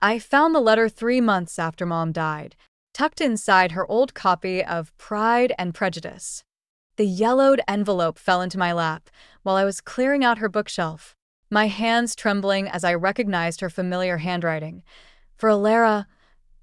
I found the letter 3 months after Mom died, tucked inside her old copy of Pride and Prejudice. The yellowed envelope fell into my lap while I was clearing out her bookshelf, my hands trembling as I recognized her familiar handwriting. For Alara,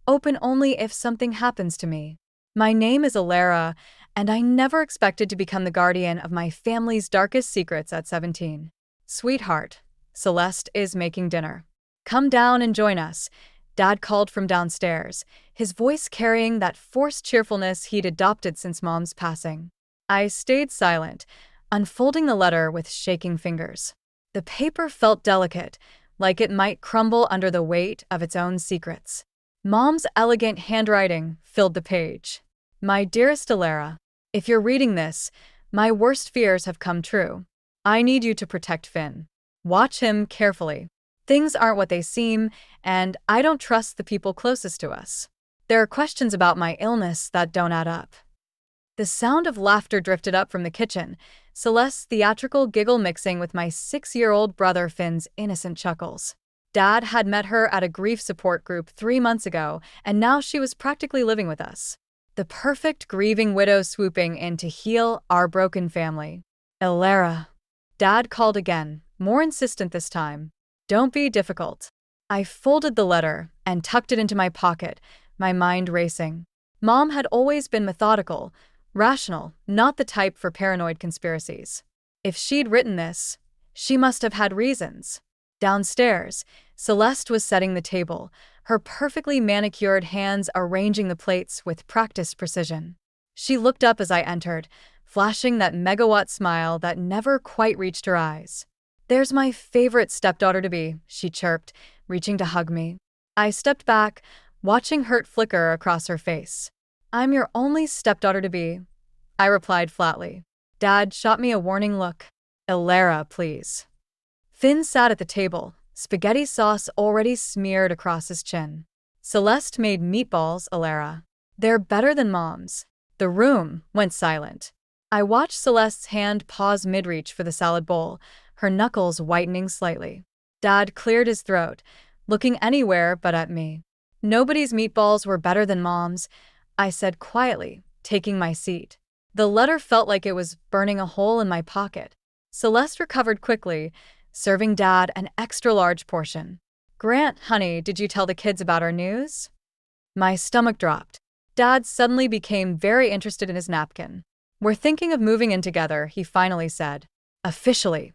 open only if something happens to me. My name is Alara, and I never expected to become the guardian of my family's darkest secrets at 17. Sweetheart, Celeste is making dinner. Come down and join us, Dad called from downstairs, his voice carrying that forced cheerfulness he'd adopted since Mom's passing. I stayed silent, unfolding the letter with shaking fingers. The paper felt delicate, like it might crumble under the weight of its own secrets. Mom's elegant handwriting filled the page. My dearest Alara, if you're reading this, my worst fears have come true. I need you to protect Finn. Watch him carefully. Things aren't what they seem, and I don't trust the people closest to us. There are questions about my illness that don't add up. The sound of laughter drifted up from the kitchen, Celeste's theatrical giggle mixing with my 6-year-old brother Finn's innocent chuckles. Dad had met her at a grief support group 3 months ago, and now she was practically living with us. The perfect grieving widow swooping in to heal our broken family. Alara. Dad called again, more insistent this time. Don't be difficult. I folded the letter and tucked it into my pocket, my mind racing. Mom had always been methodical, rational, not the type for paranoid conspiracies. If she'd written this, she must have had reasons. Downstairs, Celeste was setting the table, her perfectly manicured hands arranging the plates with practiced precision. She looked up as I entered, flashing that megawatt smile that never quite reached her eyes. There's my favorite stepdaughter-to-be, she chirped, reaching to hug me. I stepped back, watching hurt flicker across her face. I'm your only stepdaughter-to-be, I replied flatly. Dad shot me a warning look. Alara, please. Finn sat at the table, spaghetti sauce already smeared across his chin. Celeste made meatballs, Alara. They're better than Mom's. The room went silent. I watched Celeste's hand pause mid-reach for the salad bowl, her knuckles whitening slightly. Dad cleared his throat, looking anywhere but at me. Nobody's meatballs were better than Mom's, I said quietly, taking my seat. The letter felt like it was burning a hole in my pocket. Celeste recovered quickly, serving Dad an extra-large portion. Grant, honey, did you tell the kids about our news? My stomach dropped. Dad suddenly became very interested in his napkin. We're thinking of moving in together, he finally said. Officially.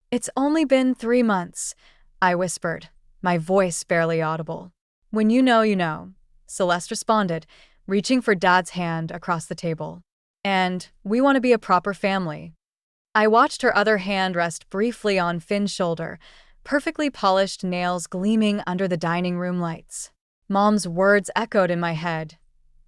It's only been 3 months, I whispered, my voice barely audible. When you know, Celeste responded, reaching for Dad's hand across the table. And we want to be a proper family. I watched her other hand rest briefly on Finn's shoulder, perfectly polished nails gleaming under the dining room lights. Mom's words echoed in my head.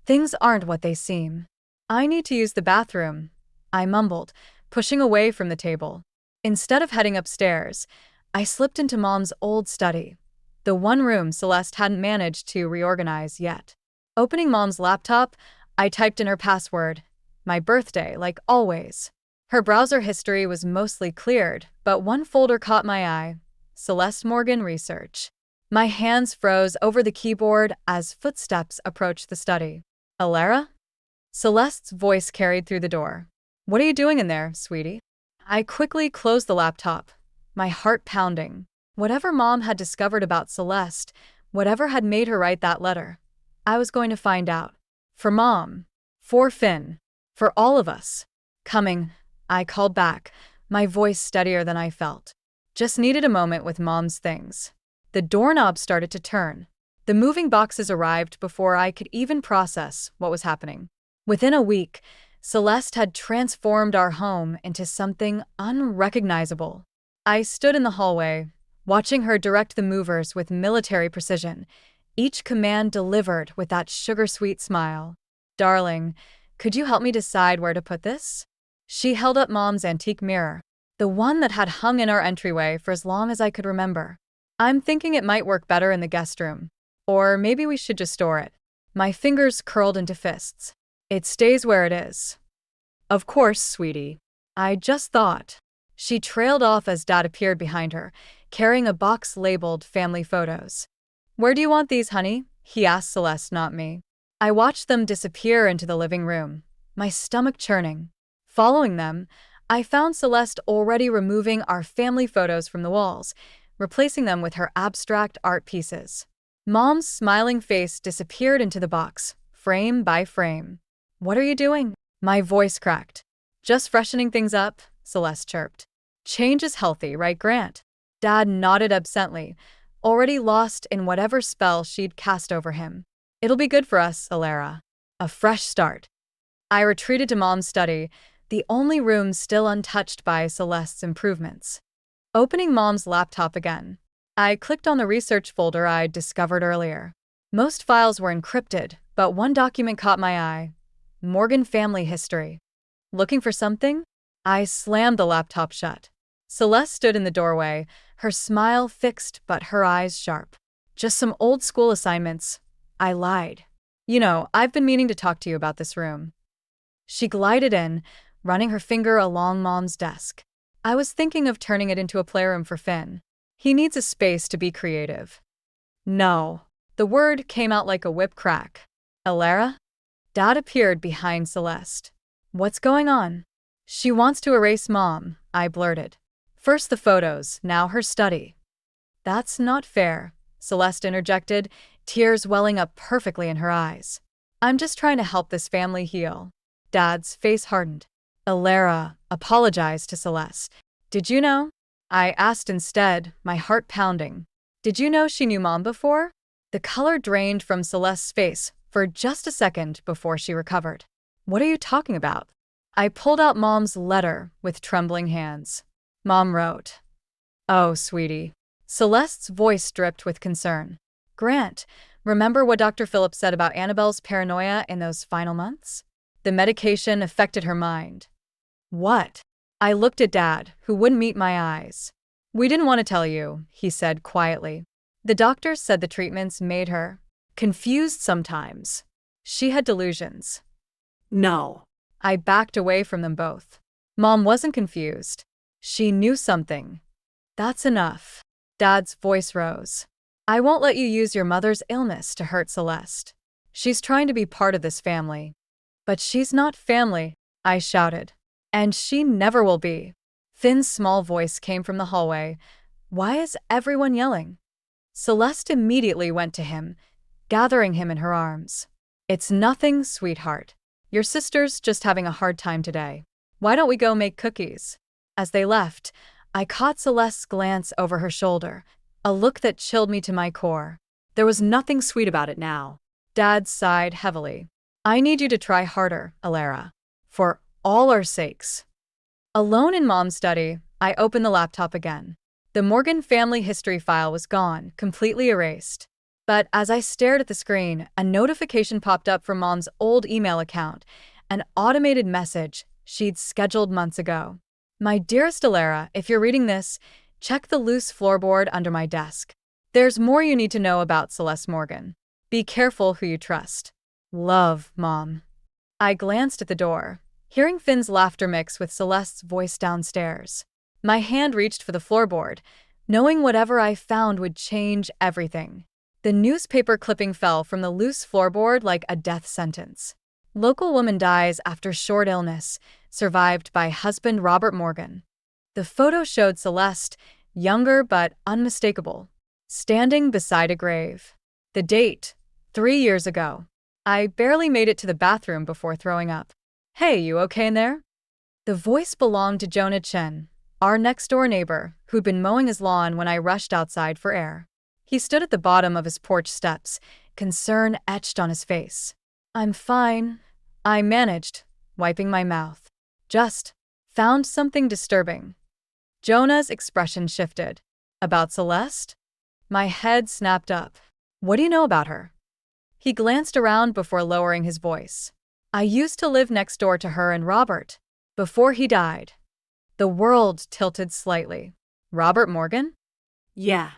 Things aren't what they seem. I need to use the bathroom, I mumbled, pushing away from the table. Instead of heading upstairs, I slipped into Mom's old study, the one room Celeste hadn't managed to reorganize yet. Opening Mom's laptop, I typed in her password, my birthday, like always. Her browser history was mostly cleared, but one folder caught my eye, Celeste Morgan Research. My hands froze over the keyboard as footsteps approached the study. Alara? Celeste's voice carried through the door. What are you doing in there, sweetie? I quickly closed the laptop, my heart pounding. Whatever Mom had discovered about Celeste, whatever had made her write that letter, I was going to find out. For Mom. For Finn. For all of us. Coming, I called back, my voice steadier than I felt. Just needed a moment with Mom's things. The doorknob started to turn. The moving boxes arrived before I could even process what was happening. Within a week, Celeste had transformed our home into something unrecognizable. I stood in the hallway, watching her direct the movers with military precision, each command delivered with that sugar-sweet smile. Darling, could you help me decide where to put this? She held up Mom's antique mirror, the one that had hung in our entryway for as long as I could remember. I'm thinking it might work better in the guest room. Or maybe we should just store it. My fingers curled into fists. It stays where it is. Of course, sweetie. I just thought. She trailed off as Dad appeared behind her, carrying a box labeled family photos. Where do you want these, honey? He asked Celeste, not me. I watched them disappear into the living room, my stomach churning. Following them, I found Celeste already removing our family photos from the walls, replacing them with her abstract art pieces. Mom's smiling face disappeared into the box, frame by frame. What are you doing? My voice cracked. Just freshening things up, Celeste chirped. Change is healthy, right, Grant? Dad nodded absently, already lost in whatever spell she'd cast over him. It'll be good for us, Alara. A fresh start. I retreated to Mom's study, the only room still untouched by Celeste's improvements. Opening Mom's laptop again, I clicked on the research folder I'd discovered earlier. Most files were encrypted, but one document caught my eye. Morgan family history. Looking for something? I slammed the laptop shut. Celeste stood in the doorway, her smile fixed but her eyes sharp. Just some old school assignments. I lied. You know, I've been meaning to talk to you about this room. She glided in, running her finger along Mom's desk. I was thinking of turning it into a playroom for Finn. He needs a space to be creative. No. The word came out like a whip crack. Alara? Dad appeared behind Celeste. What's going on? She wants to erase Mom, I blurted. First the photos, now her study. That's not fair, Celeste interjected, tears welling up perfectly in her eyes. I'm just trying to help this family heal. Dad's face hardened. Alara apologized to Celeste. Did you know? I asked instead, my heart pounding. Did you know she knew Mom before? The color drained from Celeste's face for just a second before she recovered. What are you talking about? I pulled out Mom's letter with trembling hands. Mom wrote. Oh, sweetie. Celeste's voice dripped with concern. Grant, remember what Dr. Phillips said about Annabelle's paranoia in those final months? The medication affected her mind. What? I looked at Dad, who wouldn't meet my eyes. We didn't want to tell you, he said quietly. The doctors said the treatments made her confused sometimes. She had delusions. No. I backed away from them both. Mom wasn't confused. She knew something. That's enough. Dad's voice rose. I won't let you use your mother's illness to hurt Celeste. She's trying to be part of this family. But she's not family, I shouted. And she never will be. Finn's small voice came from the hallway. Why is everyone yelling? Celeste immediately went to him, gathering him in her arms. It's nothing, sweetheart. Your sister's just having a hard time today. Why don't we go make cookies? As they left, I caught Celeste's glance over her shoulder, a look that chilled me to my core. There was nothing sweet about it now. Dad sighed heavily. I need you to try harder, Alara. For all our sakes. Alone in Mom's study, I opened the laptop again. The Morgan family history file was gone, completely erased. But as I stared at the screen, a notification popped up from Mom's old email account, an automated message she'd scheduled months ago. My dearest Alara, if you're reading this, check the loose floorboard under my desk. There's more you need to know about Celeste Morgan. Be careful who you trust. Love, Mom. I glanced at the door, hearing Finn's laughter mix with Celeste's voice downstairs. My hand reached for the floorboard, knowing whatever I found would change everything. The newspaper clipping fell from the loose floorboard like a death sentence. Local woman dies after short illness, survived by husband Robert Morgan. The photo showed Celeste, younger but unmistakable, standing beside a grave. The date, 3 years ago. I barely made it to the bathroom before throwing up. Hey, you okay in there? The voice belonged to Jonah Chen, our next-door neighbor, who'd been mowing his lawn when I rushed outside for air. He stood at the bottom of his porch steps, concern etched on his face. I'm fine, I managed, wiping my mouth. Just found something disturbing. Jonah's expression shifted. About Celeste? My head snapped up. What do you know about her? He glanced around before lowering his voice. I used to live next door to her and Robert, before he died. The world tilted slightly. Robert Morgan? Yeah.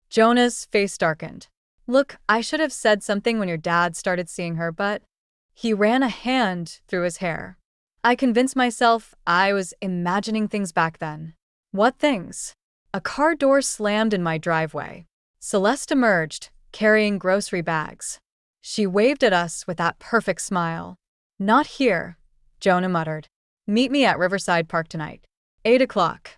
Jonah's face darkened. Look, I should have said something when your dad started seeing her, but he ran a hand through his hair. I convinced myself I was imagining things back then. What things? A car door slammed in my driveway. Celeste emerged, carrying grocery bags. She waved at us with that perfect smile. "Not here," Jonah muttered. "Meet me at Riverside Park tonight. 8 o'clock.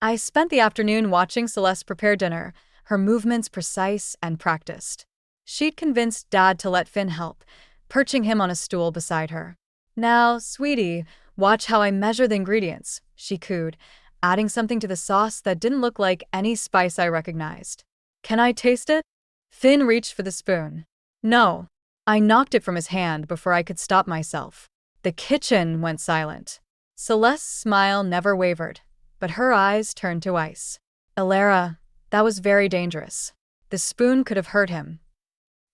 I spent the afternoon watching Celeste prepare dinner, her movements precise and practiced. She'd convinced Dad to let Finn help, perching him on a stool beside her. "Now, sweetie, watch how I measure the ingredients," she cooed, adding something to the sauce that didn't look like any spice I recognized. "Can I taste it?" Finn reached for the spoon. "No." I knocked it from his hand before I could stop myself. The kitchen went silent. Celeste's smile never wavered, but her eyes turned to ice. "Alara, that was very dangerous. The spoon could have hurt him."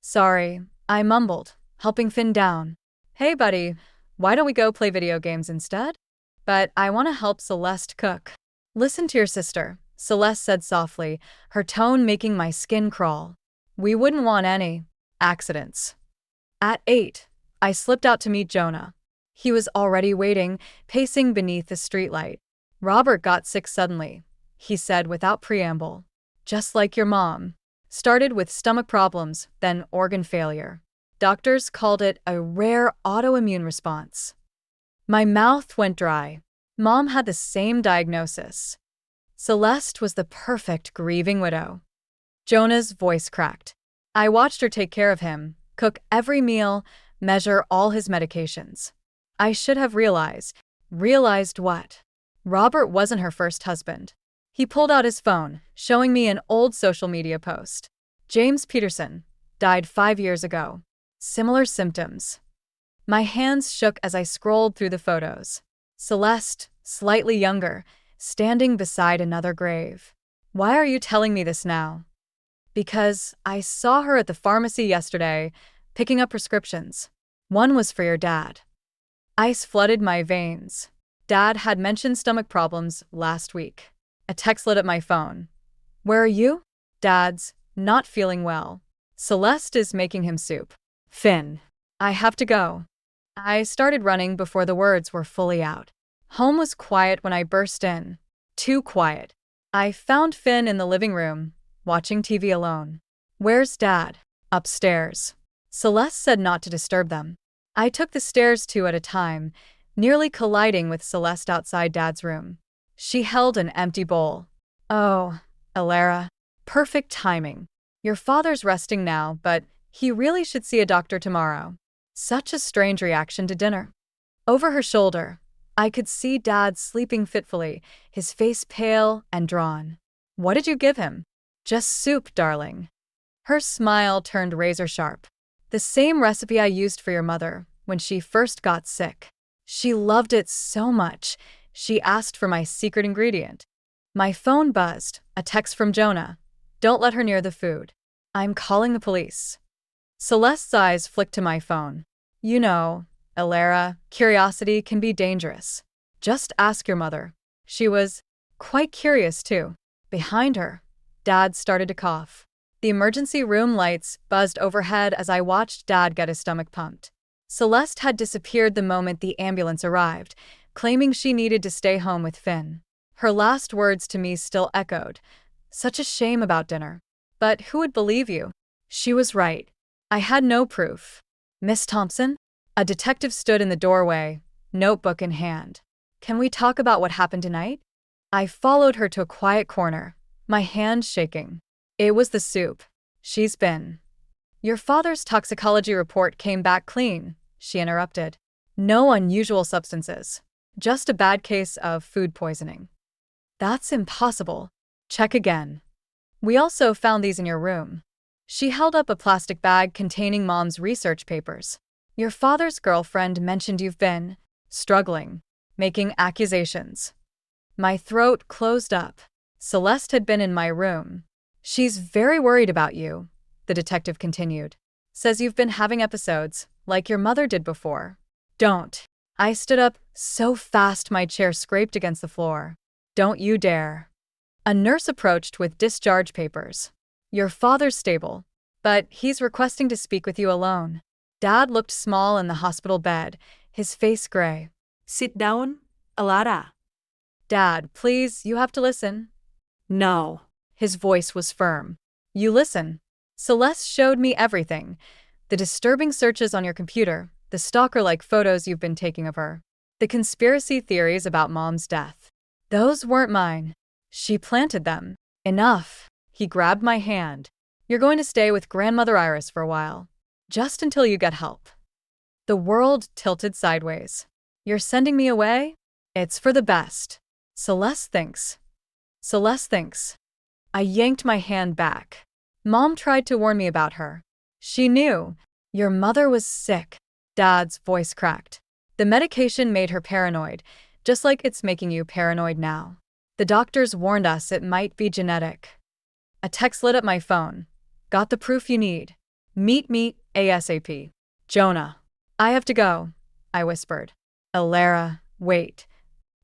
"Sorry," I mumbled, helping Finn down. "Hey, buddy, why don't we go play video games instead?" "But I want to help Celeste cook." "Listen to your sister," Celeste said softly, her tone making my skin crawl. "We wouldn't want any accidents." At 8, I slipped out to meet Jonah. He was already waiting, pacing beneath the streetlight. "Robert got sick suddenly," he said without preamble. "Just like your mom. Started with stomach problems, then organ failure. Doctors called it a rare autoimmune response." My mouth went dry. Mom had the same diagnosis. Celeste was the perfect grieving widow. Jonah's voice cracked. "I watched her take care of him, cook every meal, measure all his medications. I should have realized." "Realized what?" "Robert wasn't her first husband." He pulled out his phone, showing me an old social media post. "James Peterson, died 5 years ago. Similar symptoms." My hands shook as I scrolled through the photos. Celeste, slightly younger, standing beside another grave. "Why are you telling me this now?" "Because I saw her at the pharmacy yesterday, picking up prescriptions. One was for your dad." Ice flooded my veins. Dad had mentioned stomach problems last week. A text lit up my phone. "Where are you?" "Dad's not feeling well. Celeste is making him soup." "Finn, I have to go." I started running before the words were fully out. Home was quiet when I burst in. Too quiet. I found Finn in the living room, watching TV alone. "Where's Dad?" "Upstairs." Celeste said not to disturb them. I took the stairs 2 at a time, nearly colliding with Celeste outside Dad's room. She held an empty bowl. "Oh, Alara. Perfect timing. Your father's resting now, but he really should see a doctor tomorrow." Such a strange reaction to dinner. Over her shoulder, I could see Dad sleeping fitfully, his face pale and drawn. "What did you give him?" "Just soup, darling." Her smile turned razor sharp. "The same recipe I used for your mother when she first got sick. She loved it so much, she asked for my secret ingredient." My phone buzzed, a text from Jonah. "Don't let her near the food. I'm calling the police." Celeste's eyes flicked to my phone. "You know, Alara, curiosity can be dangerous. Just ask your mother." She was quite curious, too. Behind her, Dad started to cough. The emergency room lights buzzed overhead as I watched Dad get his stomach pumped. Celeste had disappeared the moment the ambulance arrived, claiming she needed to stay home with Finn. Her last words to me still echoed. "Such a shame about dinner. But who would believe you?" She was right. I had no proof. "Miss Thompson?" A detective stood in the doorway, notebook in hand. "Can we talk about what happened tonight?" I followed her to a quiet corner, my hand shaking. "It was the soup. She's been—" "Your father's toxicology report came back clean," she interrupted. "No unusual substances. Just a bad case of food poisoning." "That's impossible. Check again. We also found these in your room." She held up a plastic bag containing Mom's research papers. "Your father's girlfriend mentioned you've been struggling, making accusations." My throat closed up. Celeste had been in my room. "She's very worried about you," the detective continued. "Says you've been having episodes, like your mother did before." "Don't." I stood up so fast my chair scraped against the floor. "Don't you dare." A nurse approached with discharge papers. "Your father's stable, but he's requesting to speak with you alone." Dad looked small in the hospital bed, his face gray. "Sit down, Alara." "Dad, please, you have to listen." "No." His voice was firm. "You listen." Celeste showed me everything. The disturbing searches on your computer, the stalker-like photos you've been taking of her, the conspiracy theories about Mom's death. Those weren't mine. She planted them. Enough. He grabbed my hand. You're going to stay with Grandmother Iris for a while. Just until you get help. The world tilted sideways. You're sending me away? It's for the best. Celeste thinks. Celeste thinks. I yanked my hand back. Mom tried to warn me about her. She knew. Your mother was sick. Dad's voice cracked. The medication made her paranoid, just like it's making you paranoid now. The doctors warned us it might be genetic. A text lit up my phone. Got the proof you need. Meet me ASAP. Jonah. I have to go, I whispered. Alara, wait.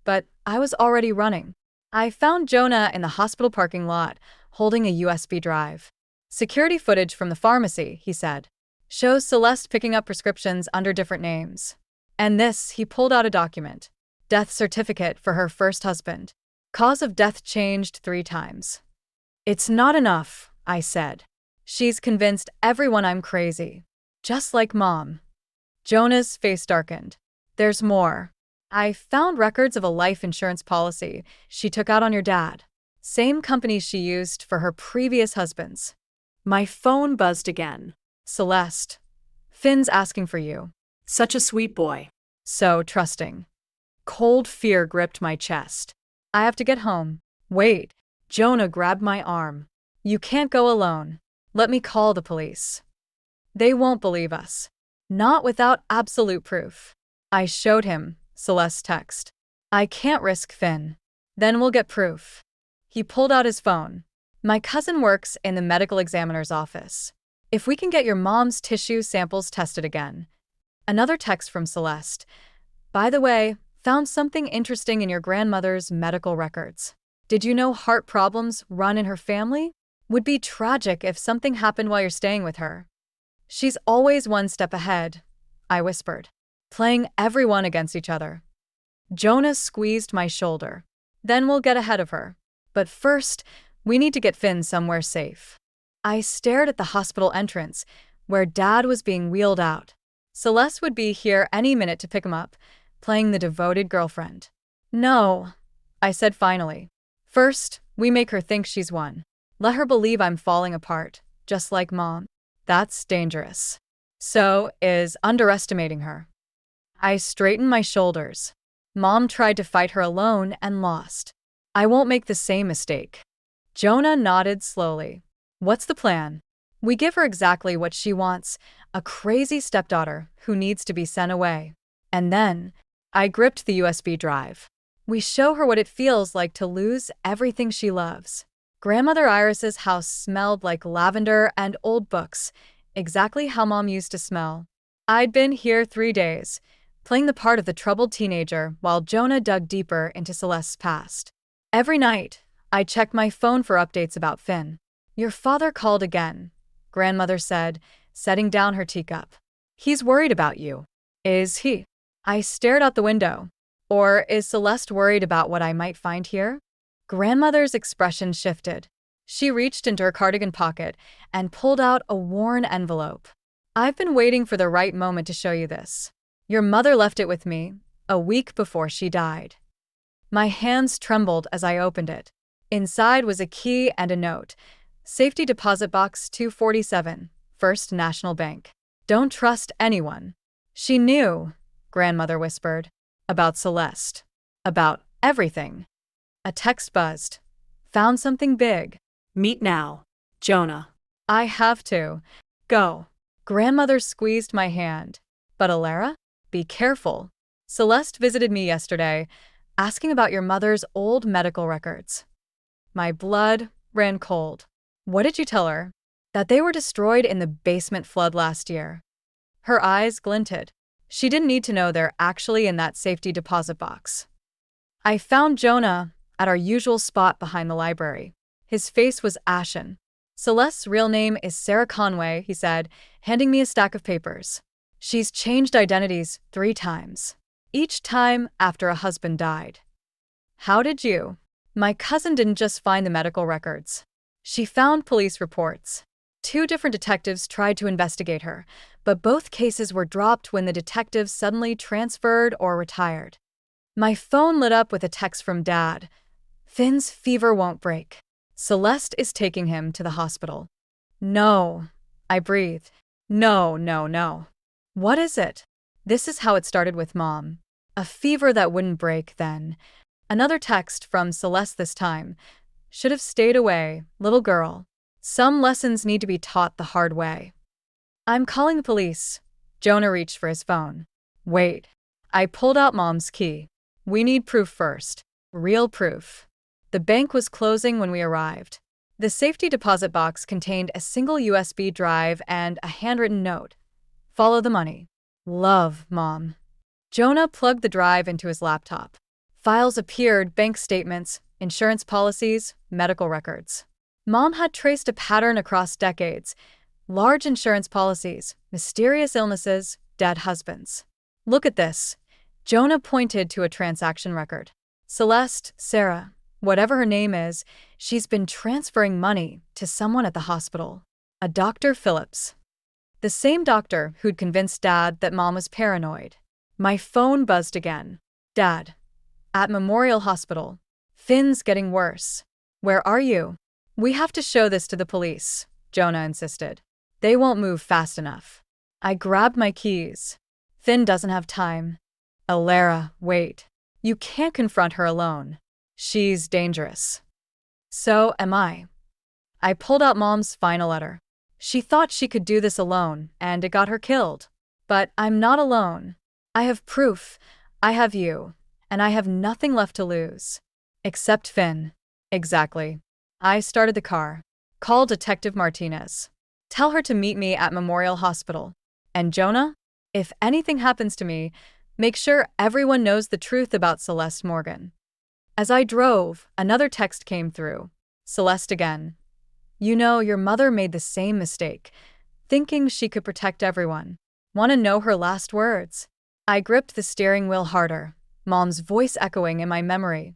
But I was already running. I found Jonah in the hospital parking lot, holding a USB drive. Security footage from the pharmacy, he said. Shows Celeste picking up prescriptions under different names. And this, he pulled out a document. Death certificate for her first husband. Cause of death changed 3 times. It's not enough, I said. She's convinced everyone I'm crazy. Just like Mom. Jonah's face darkened. There's more. I found records of a life insurance policy she took out on your dad. Same company she used for her previous husbands. My phone buzzed again. Celeste. Finn's asking for you. Such a sweet boy. So trusting. Cold fear gripped my chest. I have to get home. Wait. Jonah grabbed my arm. You can't go alone. Let me call the police. They won't believe us. Not without absolute proof. I showed him Celeste's text. I can't risk Finn. Then we'll get proof. He pulled out his phone. My cousin works in the medical examiner's office. If we can get your mom's tissue samples tested again. Another text from Celeste. By the way, found something interesting in your grandmother's medical records. Did you know heart problems run in her family? Would be tragic if something happened while you're staying with her. She's always one step ahead, I whispered, playing everyone against each other. Jonah squeezed my shoulder. Then we'll get ahead of her. But first, we need to get Finn somewhere safe. I stared at the hospital entrance, where Dad was being wheeled out. Celeste would be here any minute to pick him up, playing the devoted girlfriend. No, I said finally. First, we make her think she's won. Let her believe I'm falling apart, just like Mom. That's dangerous. So is underestimating her. I straightened my shoulders. Mom tried to fight her alone and lost. I won't make the same mistake. Jonah nodded slowly. What's the plan? We give her exactly what she wants, a crazy stepdaughter who needs to be sent away. And then, I gripped the USB drive. We show her what it feels like to lose everything she loves. Grandmother Iris's house smelled like lavender and old books, exactly how Mom used to smell. I'd been here 3 days, playing the part of the troubled teenager while Jonah dug deeper into Celeste's past. Every night, I checked my phone for updates about Finn. Your father called again, Grandmother said, setting down her teacup. He's worried about you. Is he? I stared out the window. Or is Celeste worried about what I might find here? Grandmother's expression shifted. She reached into her cardigan pocket and pulled out a worn envelope. I've been waiting for the right moment to show you this. Your mother left it with me, a week before she died. My hands trembled as I opened it. Inside was a key and a note. Safety Deposit Box 247, First National Bank. Don't trust anyone. She knew, Grandmother whispered, about Celeste. About everything. A text buzzed. Found something big. Meet now. Jonah. I have to. Go. Grandmother squeezed my hand. But Alara? Be careful. Celeste visited me yesterday, asking about your mother's old medical records. My blood ran cold. What did you tell her? That they were destroyed in the basement flood last year. Her eyes glinted. She didn't need to know they're actually in that safety deposit box. I found Jonah at our usual spot behind the library. His face was ashen. Celeste's real name is Sarah Conway, he said, handing me a stack of papers. She's changed identities 3 times. Each time after a husband died. How did you? My cousin didn't just find the medical records. She found police reports. 2 different detectives tried to investigate her, but both cases were dropped when the detectives suddenly transferred or retired. My phone lit up with a text from Dad. Finn's fever won't break. Celeste is taking him to the hospital. No, I breathed. No, no, no. What is it? This is how it started with Mom. A fever that wouldn't break then. Another text from Celeste this time. Should have stayed away, little girl. Some lessons need to be taught the hard way. I'm calling the police. Jonah reached for his phone. Wait. I pulled out Mom's key. We need proof first. Real proof. The bank was closing when we arrived. The safety deposit box contained a single USB drive and a handwritten note. Follow the money. Love, Mom. Jonah plugged the drive into his laptop. Files appeared, bank statements, insurance policies, medical records. Mom had traced a pattern across decades. Large insurance policies, mysterious illnesses, dead husbands. Look at this. Jonah pointed to a transaction record. Celeste, Sarah, whatever her name is, she's been transferring money to someone at the hospital. A Dr. Phillips. The same doctor who'd convinced Dad that Mom was paranoid. My phone buzzed again. Dad. At Memorial Hospital. Finn's getting worse. Where are you? We have to show this to the police, Jonah insisted. They won't move fast enough. I grabbed my keys. Finn doesn't have time. Alara, wait. You can't confront her alone. She's dangerous. So am I. I pulled out Mom's final letter. She thought she could do this alone, and it got her killed. But I'm not alone. I have proof. I have you. And I have nothing left to lose. Except Finn. Exactly. I started the car. Call Detective Martinez. Tell her to meet me at Memorial Hospital. And Jonah, if anything happens to me, make sure everyone knows the truth about Celeste Morgan. As I drove, another text came through. Celeste again. You know, your mother made the same mistake, thinking she could protect everyone. Want to know her last words? I gripped the steering wheel harder, Mom's voice echoing in my memory.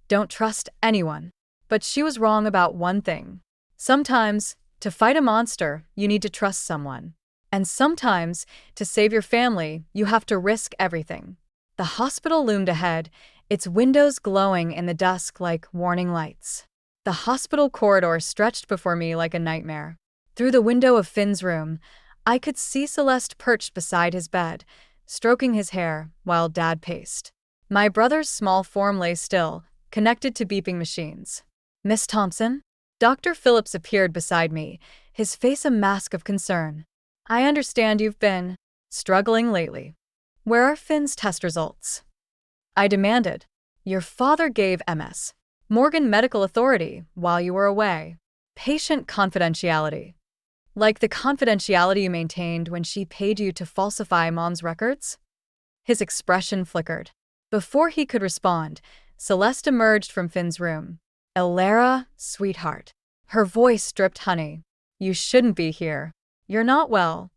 Don't trust anyone. But she was wrong about one thing. Sometimes, to fight a monster, you need to trust someone. And sometimes, to save your family, you have to risk everything. The hospital loomed ahead, its windows glowing in the dusk like warning lights. The hospital corridor stretched before me like a nightmare. Through the window of Finn's room, I could see Celeste perched beside his bed, stroking his hair while Dad paced. My brother's small form lay still, connected to beeping machines. Miss Thompson? Dr. Phillips appeared beside me, his face a mask of concern. I understand you've been struggling lately. Where are Finn's test results? I demanded. Your father gave MS. Morgan Medical Authority while you were away. Patient confidentiality. Like the confidentiality you maintained when she paid you to falsify Mom's records? His expression flickered. Before he could respond, Celeste emerged from Finn's room. Alara, sweetheart. Her voice dripped honey. You shouldn't be here. You're not well.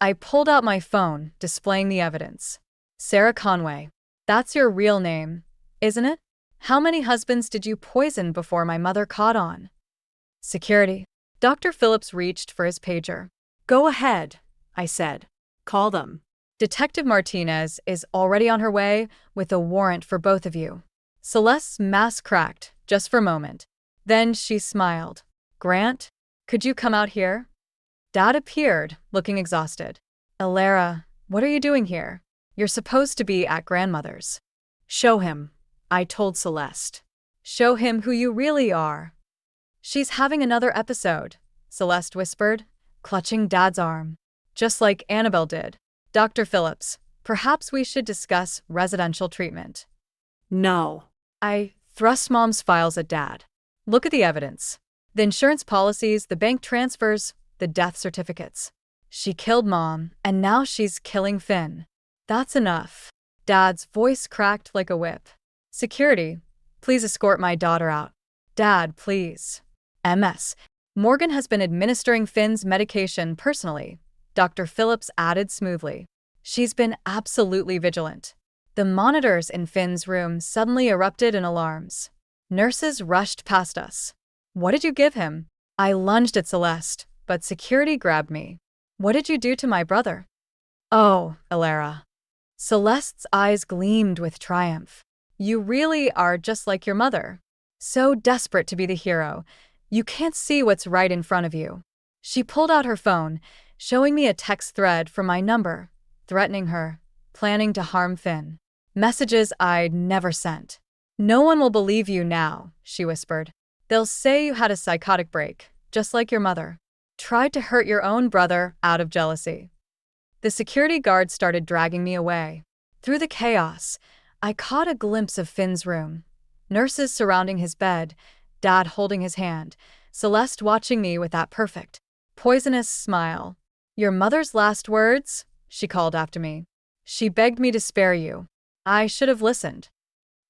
I pulled out my phone, displaying the evidence. Sarah Conway. That's your real name, isn't it? How many husbands did you poison before my mother caught on? Security. Dr. Phillips reached for his pager. Go ahead, I said. Call them. Detective Martinez is already on her way with a warrant for both of you. Celeste's mask cracked, just for a moment. Then she smiled. Grant, could you come out here? Dad appeared, looking exhausted. Alara, what are you doing here? You're supposed to be at grandmother's. Show him, I told Celeste. Show him who you really are. She's having another episode, Celeste whispered, clutching Dad's arm. Just like Annabelle did. Dr. Phillips, perhaps we should discuss residential treatment. No. I thrust Mom's files at Dad. Look at the evidence. The insurance policies, the bank transfers, the death certificates. She killed Mom, and now she's killing Finn. That's enough. Dad's voice cracked like a whip. Security, please escort my daughter out. Dad, please. MS. Morgan has been administering Finn's medication personally, Dr. Phillips added smoothly. She's been absolutely vigilant. The monitors in Finn's room suddenly erupted in alarms. Nurses rushed past us. What did you give him? I lunged at Celeste, but security grabbed me. "What did you do to my brother?" "Oh, Elara." Celeste's eyes gleamed with triumph. "You really are just like your mother. So desperate to be the hero, you can't see what's right in front of you." She pulled out her phone, showing me a text thread from my number, threatening her, planning to harm Finn. Messages I'd never sent. "No one will believe you now," she whispered. "They'll say you had a psychotic break, just like your mother. Tried to hurt your own brother out of jealousy." The security guard started dragging me away. Through the chaos, I caught a glimpse of Finn's room. Nurses surrounding his bed, Dad holding his hand, Celeste watching me with that perfect, poisonous smile. "Your mother's last words?" she called after me. "She begged me to spare you. I should have listened.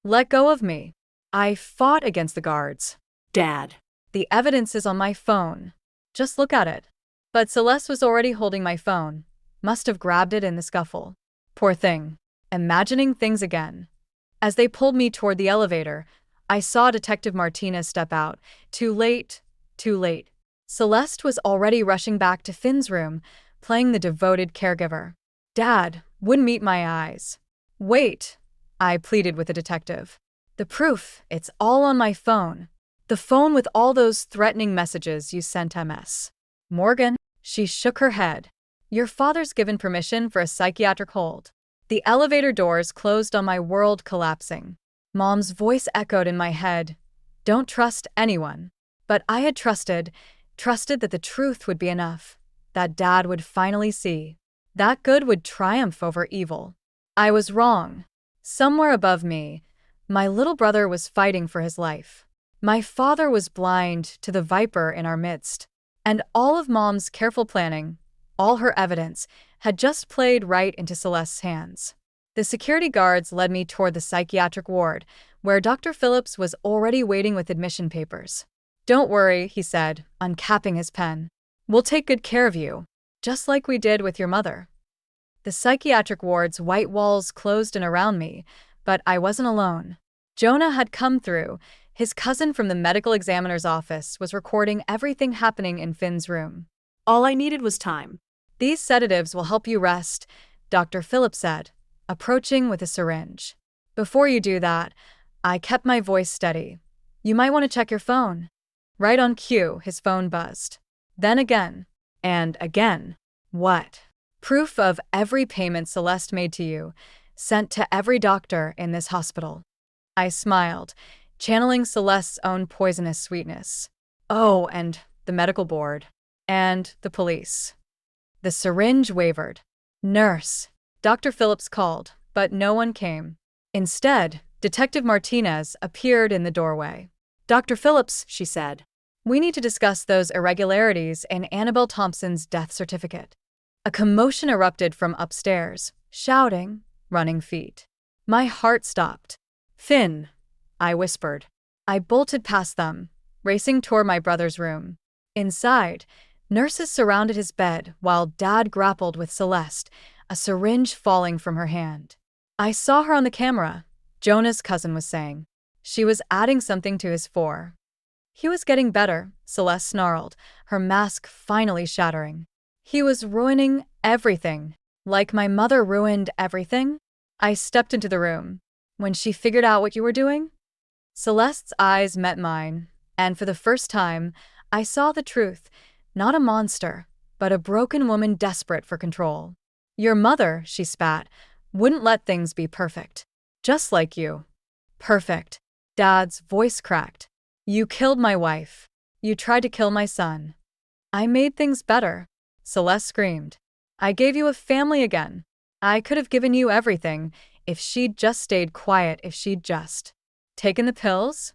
Let go of me." I fought against the guards. Dad. "The evidence is on my phone. Just look at it." But Celeste was already holding my phone. Must have grabbed it in the scuffle. Poor thing. Imagining things again. As they pulled me toward the elevator, I saw Detective Martinez step out. Too late, too late. Celeste was already rushing back to Finn's room, playing the devoted caregiver. Dad wouldn't meet my eyes. "Wait," I pleaded with the detective. "The proof, it's all on my phone. The phone with all those threatening messages you sent MS. "Morgan," she shook her head. "Your father's given permission for a psychiatric hold." The elevator doors closed on my world collapsing. Mom's voice echoed in my head. "Don't trust anyone." But I had trusted that the truth would be enough. That Dad would finally see. That good would triumph over evil. I was wrong. Somewhere above me, my little brother was fighting for his life. My father was blind to the viper in our midst. And all of Mom's careful planning, all her evidence, had just played right into Celeste's hands. The security guards led me toward the psychiatric ward, where Dr. Phillips was already waiting with admission papers. "Don't worry," he said, uncapping his pen. "We'll take good care of you, just like we did with your mother." The psychiatric ward's white walls closed in around me, but I wasn't alone. Jonah had come through. His cousin from the medical examiner's office was recording everything happening in Finn's room. All I needed was time. "These sedatives will help you rest," Dr. Phillips said, approaching with a syringe. "Before you do that," I kept my voice steady. "You might want to check your phone." Right on cue, his phone buzzed. Then again. And again. "What?" "Proof of every payment Celeste made to you, sent to every doctor in this hospital." I smiled, channeling Celeste's own poisonous sweetness. "Oh, and the medical board. And the police." The syringe wavered. "Nurse." Dr. Phillips called, but no one came. Instead, Detective Martinez appeared in the doorway. "Dr. Phillips," she said, "we need to discuss those irregularities in Annabelle Thompson's death certificate." A commotion erupted from upstairs, shouting, running feet. My heart stopped. "Finn," I whispered. I bolted past them, racing toward my brother's room. Inside, nurses surrounded his bed while Dad grappled with Celeste, a syringe falling from her hand. "I saw her on the camera," Jonah's cousin was saying. "She was adding something to his four." "He was getting better," Celeste snarled, her mask finally shattering. "He was ruining everything. Like my mother ruined everything?" I stepped into the room. "When she figured out what you were doing?" Celeste's eyes met mine, and for the first time, I saw the truth. Not a monster, but a broken woman desperate for control. "Your mother," she spat, "wouldn't let things be perfect. Just like you." "Perfect." Dad's voice cracked. "You killed my wife. You tried to kill my son." "I made things better," Celeste screamed. "I gave you a family again. I could have given you everything if she'd just stayed quiet, if she'd just taken the pills."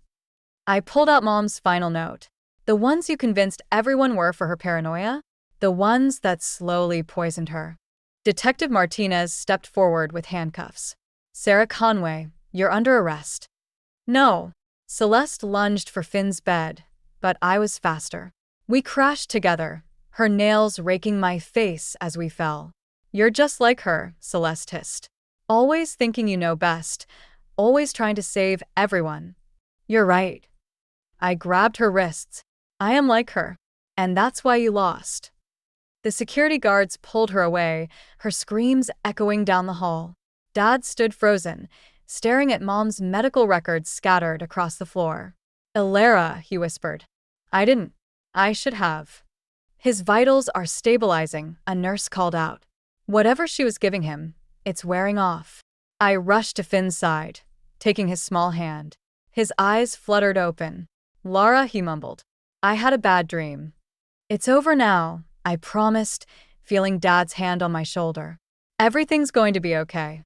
I pulled out Mom's final note. "The ones you convinced everyone were for her paranoia? The ones that slowly poisoned her." Detective Martinez stepped forward with handcuffs. "Sarah Conway, you're under arrest." "No." Celeste lunged for Finn's bed, but I was faster. We crashed together, her nails raking my face as we fell. "You're just like her," Celeste hissed. "Always thinking you know best, always trying to save everyone." "You're right." I grabbed her wrists. "I am like her. And that's why you lost. The security guards pulled her away, her screams echoing down the hall. Dad stood frozen, staring at Mom's medical records scattered across the floor. "Ilara," he whispered. "I didn't. I should have." "His vitals are stabilizing," a nurse called out. "Whatever she was giving him, it's wearing off." I rushed to Finn's side, taking his small hand. His eyes fluttered open. "Lara," he mumbled. "I had a bad dream." "It's over now," I promised, feeling Dad's hand on my shoulder. "Everything's going to be okay."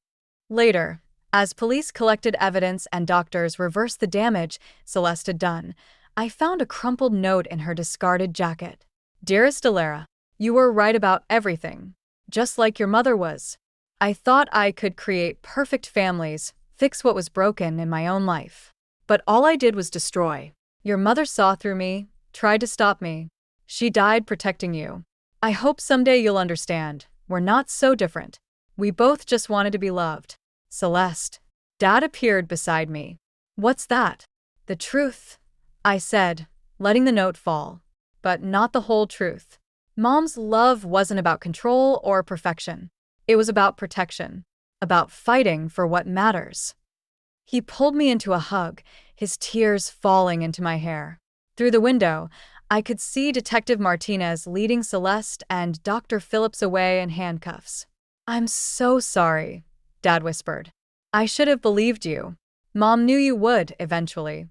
Later, as police collected evidence and doctors reversed the damage Celeste had done, I found a crumpled note in her discarded jacket. "Dearest Ilara, you were right about everything, just like your mother was. I thought I could create perfect families, fix what was broken in my own life. But all I did was destroy. Your mother saw through me, tried to stop me. She died protecting you. I hope someday you'll understand. We're not so different. We both just wanted to be loved." "Celeste." Dad appeared beside me. "What's that?" "The truth," I said, letting the note fall. But not the whole truth. Mom's love wasn't about control or perfection. It was about protection, about fighting for what matters. He pulled me into a hug, his tears falling into my hair. Through the window, I could see Detective Martinez leading Celeste and Dr. Phillips away in handcuffs. "I'm so sorry," Dad whispered. "I should have believed you. Mom knew you would, eventually."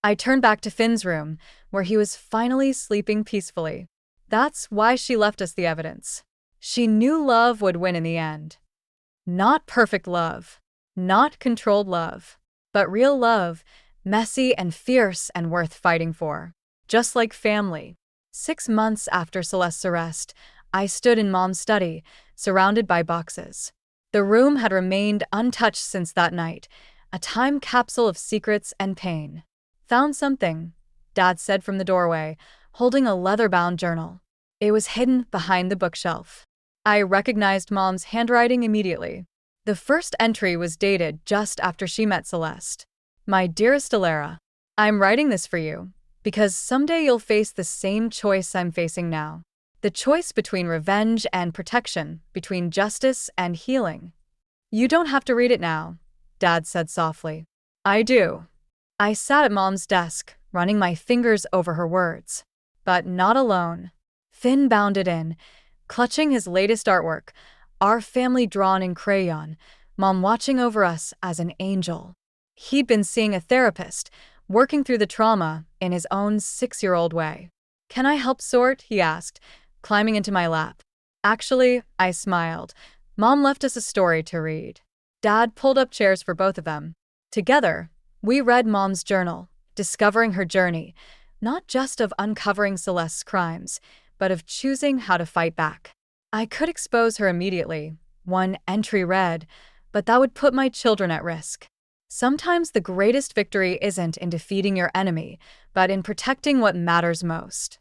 I turned back to Finn's room, where he was finally sleeping peacefully. That's why she left us the evidence. She knew love would win in the end. Not perfect love, not controlled love, but real love, messy and fierce and worth fighting for. Just like family. 6 months after Celeste's arrest, I stood in Mom's study, surrounded by boxes. The room had remained untouched since that night, a time capsule of secrets and pain. "Found something," Dad said from the doorway, holding a leather-bound journal. It was hidden behind the bookshelf. I recognized Mom's handwriting immediately. The first entry was dated just after she met Celeste. "My dearest Ilara, I'm writing this for you, because someday you'll face the same choice I'm facing now. The choice between revenge and protection, between justice and healing." "You don't have to read it now," Dad said softly. "I do." I sat at Mom's desk, running my fingers over her words. But not alone. Finn bounded in, clutching his latest artwork, our family drawn in crayon, Mom watching over us as an angel. He'd been seeing a therapist, working through the trauma in his own 6-year-old way. "Can I help sort?" he asked, climbing into my lap. "Actually," I smiled. Mom left us a story to read. Dad pulled up chairs for both of them. Together, we read Mom's journal, discovering her journey, not just of uncovering Celeste's crimes, but of choosing how to fight back. I could expose her immediately, one entry read, but that would put my children at risk. Sometimes the greatest victory isn't in defeating your enemy, but in protecting what matters most.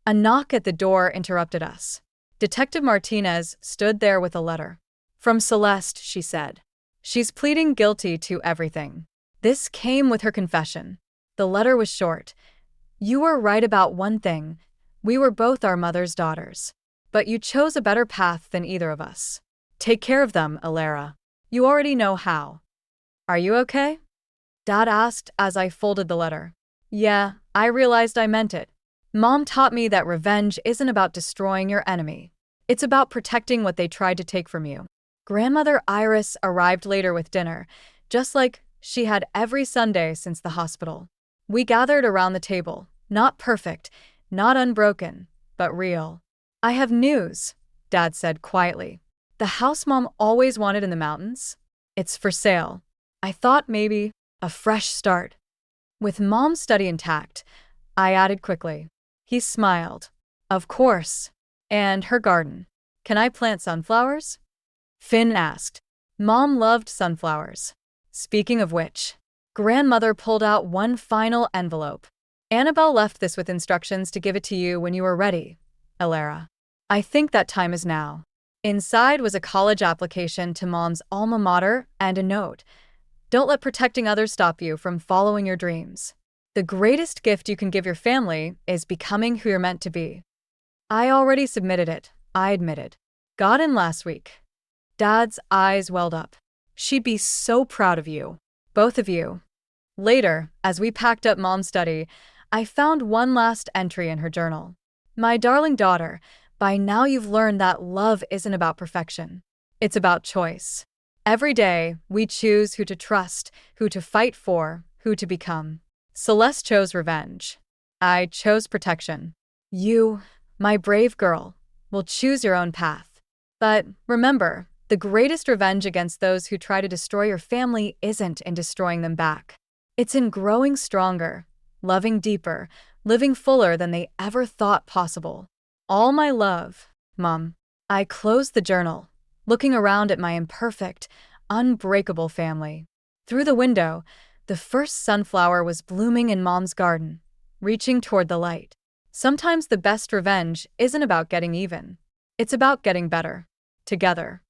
A knock at the door interrupted us. Detective Martinez stood there with a letter. "From Celeste," she said. "She's pleading guilty to everything." This came with her confession. The letter was short. "You were right about one thing. We were both our mother's daughters. But you chose a better path than either of us. Take care of them, Ilara. You already know how." "Are you okay?" Dad asked as I folded the letter. "Yeah, I realized I meant it. Mom taught me that revenge isn't about destroying your enemy. It's about protecting what they tried to take from you." Grandmother Iris arrived later with dinner, just like she had every Sunday since the hospital. We gathered around the table, not perfect, not unbroken, but real. "I have news," Dad said quietly. "The house Mom always wanted in the mountains? It's for sale." I thought maybe a fresh start. With Mom's study intact, I added quickly. He smiled. "Of course. And her garden. Can I plant sunflowers?" Finn asked. Mom loved sunflowers. Speaking of which, Grandmother pulled out one final envelope. "Annabelle left this with instructions to give it to you when you were ready, Ilara. I think that time is now." Inside was a college application to Mom's alma mater and a note. "Don't let protecting others stop you from following your dreams." The greatest gift you can give your family is becoming who you're meant to be. I already submitted it, I admitted. Got in last week. Dad's eyes welled up. She'd be so proud of you. Both of you. Later, as we packed up Mom's study, I found one last entry in her journal. My darling daughter, by now you've learned that love isn't about perfection. It's about choice. Every day, we choose who to trust, who to fight for, who to become. Celeste chose revenge. I chose protection. You, my brave girl, will choose your own path. But remember, the greatest revenge against those who try to destroy your family isn't in destroying them back. It's in growing stronger, loving deeper, living fuller than they ever thought possible. All my love, Mom. I closed the journal, looking around at my imperfect, unbreakable family. Through the window, the first sunflower was blooming in Mom's garden, reaching toward the light. Sometimes the best revenge isn't about getting even. It's about getting better. Together.